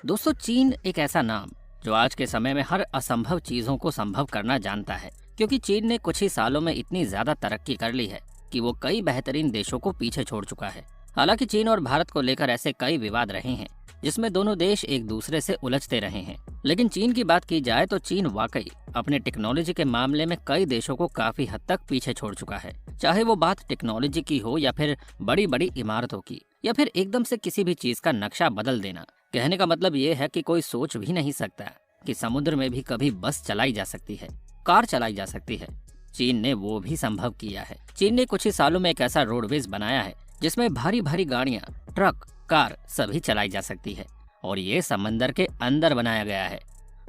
दोस्तों, चीन एक ऐसा नाम जो आज के समय में हर असंभव चीजों को संभव करना जानता है, क्योंकि चीन ने कुछ ही सालों में इतनी ज्यादा तरक्की कर ली है कि वो कई बेहतरीन देशों को पीछे छोड़ चुका है। हालांकि चीन और भारत को लेकर ऐसे कई विवाद रहे हैं जिसमें दोनों देश एक दूसरे से उलझते रहे हैं, लेकिन चीन की बात की जाए तो चीन वाकई अपने टेक्नोलॉजी के मामले में कई देशों को काफी हद तक पीछे छोड़ चुका है। चाहे वो बात टेक्नोलॉजी की हो या फिर बड़ी बड़ी इमारतों की या फिर एकदम से किसी भी चीज का नक्शा बदल देना। कहने का मतलब ये है कि कोई सोच भी नहीं सकता कि समुद्र में भी कभी बस चलाई जा सकती है, कार चलाई जा सकती है। चीन ने वो भी संभव किया है। चीन ने कुछ ही सालों में एक ऐसा रोडवेज बनाया है जिसमें भारी भारी गाड़ियां, ट्रक, कार सभी चलाई जा सकती है, और ये समंदर के अंदर बनाया गया है।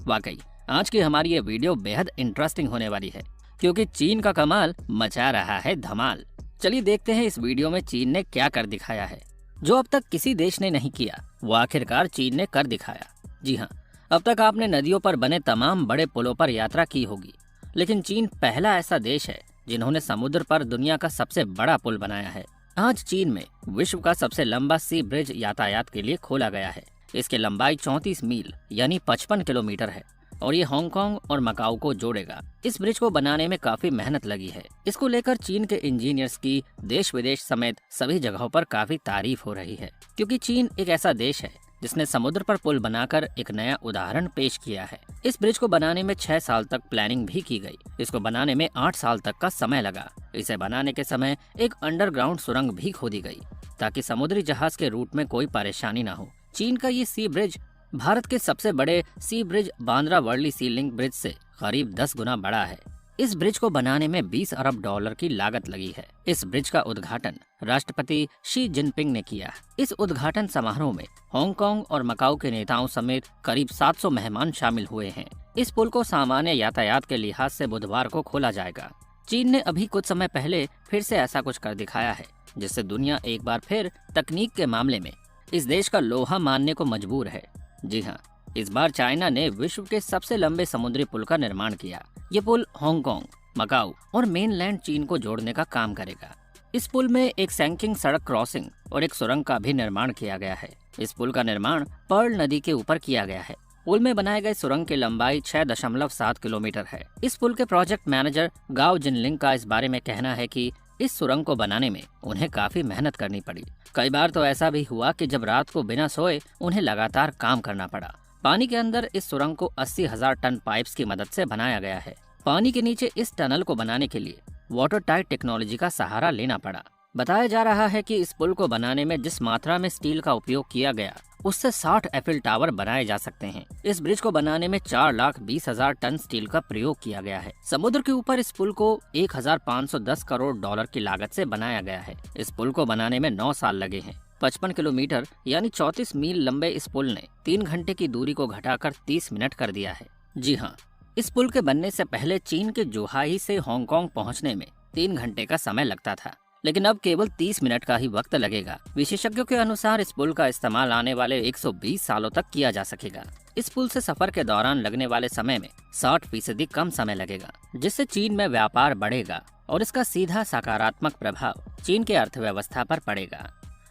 वाकई आज की हमारी ये वीडियो बेहद इंटरेस्टिंग होने वाली है, क्योंकि चीन का कमाल मचा रहा है धमाल। चलिए देखते हैं इस वीडियो में चीन ने क्या कर दिखाया है जो अब तक किसी देश ने नहीं किया, वो आखिरकार चीन ने कर दिखाया। जी हाँ, अब तक आपने नदियों पर बने तमाम बड़े पुलों पर यात्रा की होगी, लेकिन चीन पहला ऐसा देश है जिन्होंने समुद्र पर दुनिया का सबसे बड़ा पुल बनाया है। आज चीन में विश्व का सबसे लंबा सी ब्रिज यातायात के लिए खोला गया है। इसकी लंबाई 34 मील यानी 55 किलोमीटर है और ये हांगकांग और मकाऊ को जोड़ेगा। इस ब्रिज को बनाने में काफी मेहनत लगी है। इसको लेकर चीन के इंजीनियर्स की देश विदेश समेत सभी जगहों पर काफी तारीफ हो रही है, क्योंकि चीन एक ऐसा देश है जिसने समुद्र पर पुल बनाकर एक नया उदाहरण पेश किया है। इस ब्रिज को बनाने में 6 साल तक प्लानिंग भी की गई। इसको बनाने में 8 साल तक का समय लगा। इसे बनाने के समय एक अंडरग्राउंड सुरंग भी खोदी गई ताकि समुद्री जहाज के रूट में कोई परेशानी न हो। चीन का ये सी ब्रिज भारत के सबसे बड़े सी ब्रिज बांद्रा वर्ली सी लिंक ब्रिज से करीब 10 गुना बड़ा है। इस ब्रिज को बनाने में 20 अरब डॉलर की लागत लगी है। इस ब्रिज का उद्घाटन राष्ट्रपति शी जिनपिंग ने किया। इस उद्घाटन समारोह में हांगकांग और मकाऊ के नेताओं समेत करीब 700 मेहमान शामिल हुए हैं। इस पुल को सामान्य यातायात के लिहाज से बुधवार को खोला जाएगा। चीन ने अभी कुछ समय पहले फिर से ऐसा कुछ कर दिखाया है, जिससे दुनिया एक बार फिर तकनीक के मामले में इस देश का लोहा मानने को मजबूर है। जी हाँ, इस बार चाइना ने विश्व के सबसे लंबे समुद्री पुल का निर्माण किया। ये पुल हांगकांग, मकाऊ और मेनलैंड चीन को जोड़ने का काम करेगा। इस पुल में एक सैंकिंग सड़क क्रॉसिंग और एक सुरंग का भी निर्माण किया गया है। इस पुल का निर्माण पर्ल नदी के ऊपर किया गया है। पुल में बनाए गए सुरंग की लंबाई 6.7 किलोमीटर है। इस पुल के प्रोजेक्ट मैनेजर गाओ जिनलिंग का इस बारे में कहना है कि इस सुरंग को बनाने में उन्हें काफी मेहनत करनी पड़ी। कई बार तो ऐसा भी हुआ कि जब रात को बिना सोए उन्हें लगातार काम करना पड़ा। पानी के अंदर इस सुरंग को 80,000 टन पाइप्स की मदद से बनाया गया है। पानी के नीचे इस टनल को बनाने के लिए वाटर टाइट टेक्नोलॉजी का सहारा लेना पड़ा। बताया जा रहा है कि इस पुल को बनाने में जिस मात्रा में स्टील का उपयोग किया गया, उससे 60 एफिल टावर बनाए जा सकते हैं। इस ब्रिज को बनाने में 4,20,000 टन स्टील का प्रयोग किया गया है। समुद्र के ऊपर इस पुल को 1,510 करोड़ डॉलर की लागत से बनाया गया है। इस पुल को बनाने में 9 साल लगे हैं। 55 किलोमीटर यानी 34 मील लंबे इस पुल ने 3 घंटे की दूरी को घटाकर 30 मिनट कर दिया है। जी हाँ, इस पुल के बनने से पहले चीन के जुहाई से हांगकांग पहुंचने में 3 घंटे का समय लगता था, लेकिन अब केवल 30 मिनट का ही वक्त लगेगा। विशेषज्ञों के अनुसार इस पुल का इस्तेमाल आने वाले 120 सालों तक किया जा सकेगा। इस पुल से सफर के दौरान लगने वाले समय में 60% कम समय लगेगा, जिससे चीन में व्यापार बढ़ेगा और इसका सीधा सकारात्मक प्रभाव चीन की अर्थव्यवस्था पर पड़ेगा।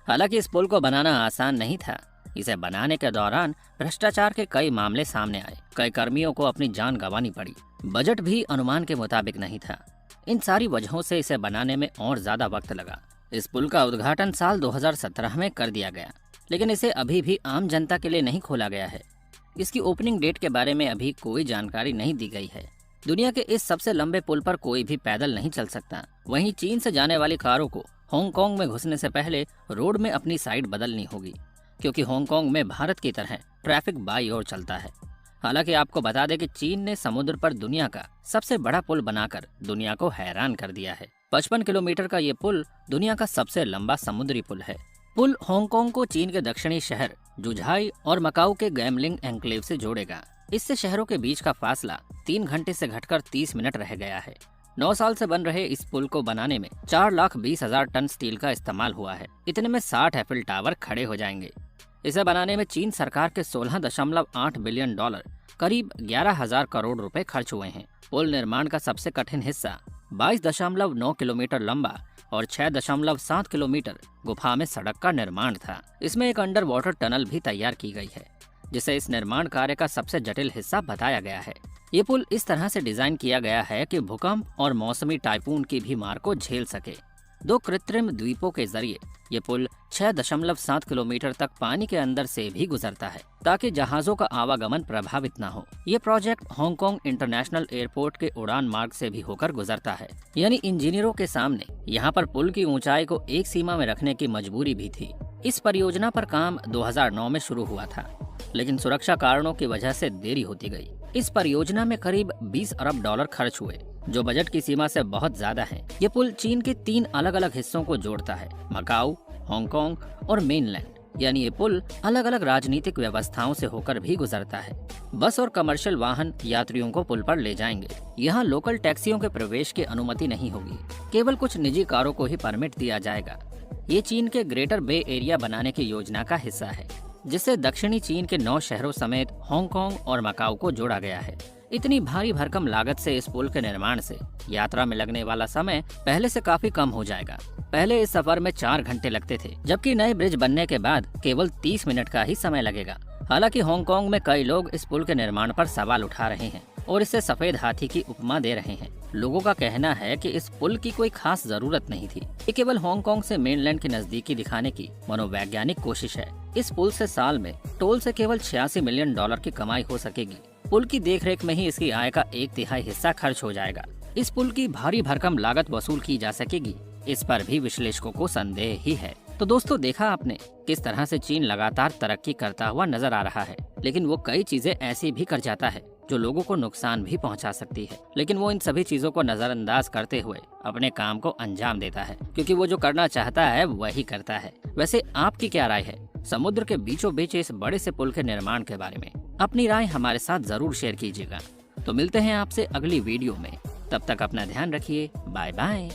हालांकि इस पुल को बनाना आसान नहीं था। इसे बनाने के दौरान भ्रष्टाचार के कई मामले सामने आए। कई कर्मियों को अपनी जान गंवानी पड़ी। बजट भी अनुमान के मुताबिक नहीं था। इन सारी वजहों से इसे बनाने में और ज्यादा वक्त लगा। इस पुल का उद्घाटन साल 2017 में कर दिया गया, लेकिन इसे अभी भी आम जनता के लिए नहीं खोला गया है। इसकी ओपनिंग डेट के बारे में अभी कोई जानकारी नहीं दी गई है। दुनिया के इस सबसे लंबे पुल पर कोई भी पैदल नहीं चल सकता। वहीं चीन से जाने वाली कारों को हांगकांग में घुसने से पहले रोड में अपनी साइड बदलनी होगी, क्योंकि हांगकांग में भारत की तरह ट्रैफिक बाई ओर चलता है। हालांकि आपको बता दें कि चीन ने समुद्र पर दुनिया का सबसे बड़ा पुल बनाकर दुनिया को हैरान कर दिया है। 55 किलोमीटर का ये पुल दुनिया का सबसे लंबा समुद्री पुल है। पुल हांगकांग को चीन के दक्षिणी शहर जुझाई और मकाऊ के गैमलिंग एन्क्लेव से जोड़ेगा। इससे शहरों के बीच का फासला 3 घंटे से घटकर 30 मिनट रह गया है। 9 साल से बन रहे इस पुल को बनाने में 4,20,000 टन स्टील का इस्तेमाल हुआ है। इतने में 60 एफिल टावर खड़े हो जाएंगे। इसे बनाने में चीन सरकार के 16.8 बिलियन डॉलर करीब 11,000 करोड़ रुपए खर्च हुए हैं। पुल निर्माण का सबसे कठिन हिस्सा 22.9 किलोमीटर लंबा और 6.7 किलोमीटर गुफा में सड़क का निर्माण था। इसमें एक अंडर वाटर टनल भी तैयार की गई है। जिसे इस निर्माण कार्य का सबसे जटिल हिस्सा बताया गया है। ये पुल इस तरह से डिजाइन किया गया है कि भूकंप और मौसमी टाइफून की भी मार को झेल सके। 2 कृत्रिम द्वीपों के जरिए ये पुल 6.7 किलोमीटर तक पानी के अंदर से भी गुजरता है, ताकि जहाजों का आवागमन प्रभावित न हो। ये प्रोजेक्ट हांगकांग इंटरनेशनल एयरपोर्ट के उड़ान मार्ग से भी होकर गुजरता है, यानी इंजीनियरों के सामने यहाँ पर पुल की ऊंचाई को एक सीमा में रखने की मजबूरी भी थी। इस परियोजना पर काम 2009 में शुरू हुआ था, लेकिन सुरक्षा कारणों की वजह से देरी होती गई। इस परियोजना में करीब 20 अरब डॉलर खर्च हुए, जो बजट की सीमा से बहुत ज्यादा है। ये पुल चीन के 3 अलग अलग हिस्सों को जोड़ता है, मकाऊ, हांगकांग और मेनलैंड। यानी ये पुल अलग अलग राजनीतिक व्यवस्थाओं से होकर भी गुजरता है। बस और कमर्शियल वाहन यात्रियों को पुल पर ले जाएंगे। यहाँ लोकल टैक्सियों के प्रवेश की अनुमति नहीं होगी, केवल कुछ निजी कारों को ही परमिट दिया जाएगा। ये चीन के ग्रेटर बे एरिया बनाने की योजना का हिस्सा है, जिससे दक्षिणी चीन के 9 शहरों समेत हांगकांग और मकाऊ को जोड़ा गया है। इतनी भारी भरकम लागत से इस पुल के निर्माण से यात्रा में लगने वाला समय पहले से काफी कम हो जाएगा। पहले इस सफर में 4 घंटे लगते थे, जबकि नए ब्रिज बनने के बाद केवल 30 मिनट का ही समय लगेगा। हालांकि हांगकांग में कई लोग इस पुल के निर्माण पर सवाल उठा रहे हैं और इसे सफेद हाथी की उपमा दे रहे हैं। लोगों का कहना है कि इस पुल की कोई खास जरूरत नहीं थी। ये केवल हांगकांग से मेनलैंड की नजदीकी दिखाने की मनोवैज्ञानिक कोशिश है। इस पुल से साल में टोल से केवल 86 मिलियन डॉलर की कमाई हो सकेगी। पुल की देखरेख में ही इसकी आय का 1/3 हिस्सा खर्च हो जाएगा। इस पुल की भारी भरकम लागत वसूल की जा सकेगी, इस पर भी विश्लेषकों को संदेह ही है। तो दोस्तों, देखा आपने किस तरह से चीन लगातार तरक्की करता हुआ नजर आ रहा है, लेकिन वो कई चीजें ऐसी भी कर जाता है जो लोगों को नुकसान भी पहुंचा सकती है। लेकिन वो इन सभी चीजों को नजरअंदाज करते हुए अपने काम को अंजाम देता है, क्योंकि वो जो करना चाहता है वही करता है। वैसे आपकी क्या राय है समुद्र के बीचों बीच इस बड़े से पुल के निर्माण के बारे में? अपनी राय हमारे साथ जरूर शेयर कीजिएगा। तो मिलते हैं आपसे अगली वीडियो में, तब तक अपना ध्यान रखिए। Bye bye.